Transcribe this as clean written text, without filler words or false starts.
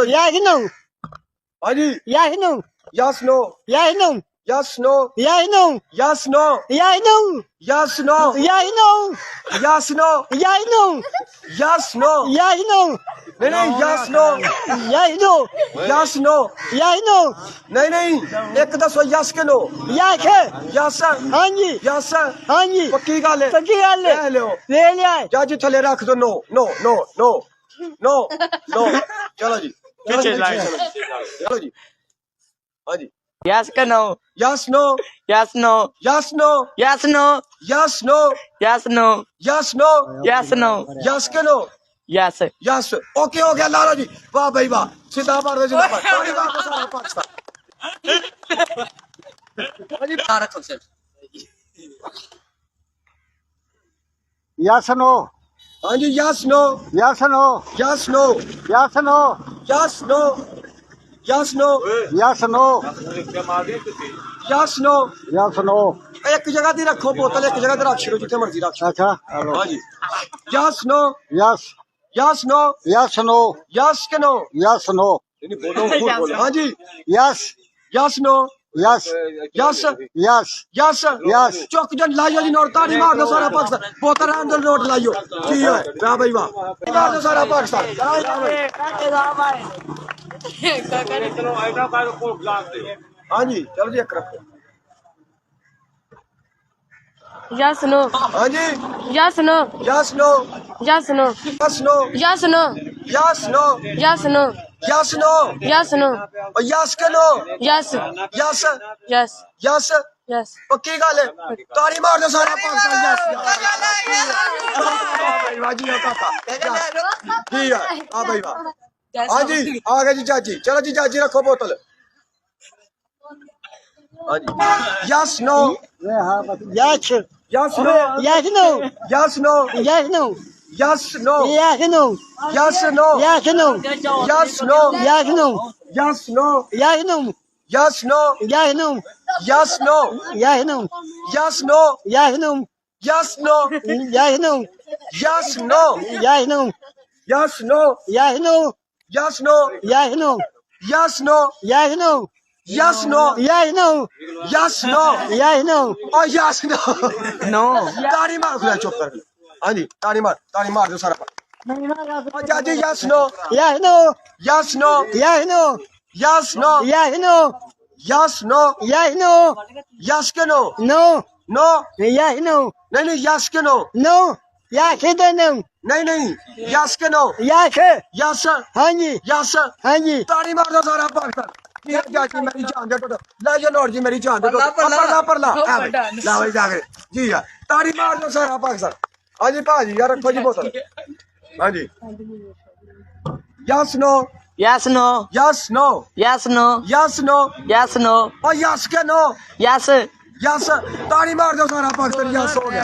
Yes, no. हाँ जी Yes, no. Yes no Yes, no. Yes no Yes, no. Yes no Yes, no. Yes no Yes, no. Yes no Yes, no. Yes no Yes, no. नहीं नहीं yes no Yes, no. Yes no Yes, no. नहीं नहीं एक दसो yes के no Yes. Yes हाँ जी yes हाँ जी पक्की गल है पक्की गल है। ले लियो ले लिया है। जज थले रख दो no no no no no no चलो जी चलो जी चलो जी हाँ जी Yes का no. Yes no Yes no. Yes no Yes no. Yes no Yes no. Yes no Yes no. Yes के नो Yes. यस ओके हो गया लालो जी वाह भाई वाह सीधा मार दो सीधा मार थोड़ी बात है सारा पाकिस्तान जी भारत से Yes no. हाँ जी yes no Yes no. Yes no Yes no. Yes no yes no Yes no. Yes no Yes no. एक जगह दी रखो बोतल एक जगह दी रख छो जिथे मर्जी रख अच्छा हेलो हाँ जी yes no yes yes no yes no yes के नो यस नो नहीं बोलो खूब बोलो हाँ जी yes yes no yes yes yes yes Yes. चौक जन लाइयो जी नोट ताड़ी मार दो सारा पाकिस्तान बोतल अंदर नोट लाइयो ठीक है वाह भाई वाह मार दो सारा पाकिस्तान हाँ जी चलो जी एक रखो Yes no. हाँ जी Yes no. Yes no Yes no. Yes no Yes no. Yes no Yes no. Yes no Yes no. और यस के no Yes. Yes Yes. Yes Yes. पक्की गल है ताड़ी मार दो सारा पाकिस्तान यस वाह जी काका जी है हाँ भाई वाह हाँ जी आ गए जी चाची चलो जी चाची रखो बोतल हाँ जी yes no Yes. Yes no Yes no. Yes no Yes no. Yes no Yes no. Yes no Yes no. Yes no Yes no. Yes no Yes no. Yes no Yes no. Yes no Yes no. Yes no Yes no. Yes no Yes no. Yes no Yes no. Yes no Yes no. Yes no Yes no. Yes no Yes no. Yes no Yes no. Yes no Yes no. और yes no No. ताड़ी मार खुला चुप कर हाँ जी ताड़ी मार दो सारा और चाची yes no Yes no. Yes no Yes no. Yes no Yes no. Yes no Yes no. Yes के no No. No Yes no. नहीं नहीं यस के नो No. Yes no. नहीं नहीं यस के नो Yes. यस हाँ जी yes हाँ जी ताड़ी मार दो सारा पाकिस्तान ये चाची मेरी जान दे तो ला जो नोट जी मेरी जान दे तो परला ला भाई जाके जी यार ताड़ी मार दो सारा पाकिस्तान हाँ जी भाजी यार रखो जी बोतल हाँ जी yes no Yes no. Yes no Yes no. Yes no Yes no. और यस के नो Yes. यस ताड़ी मार दो सारा पाकिस्तान यस हो गया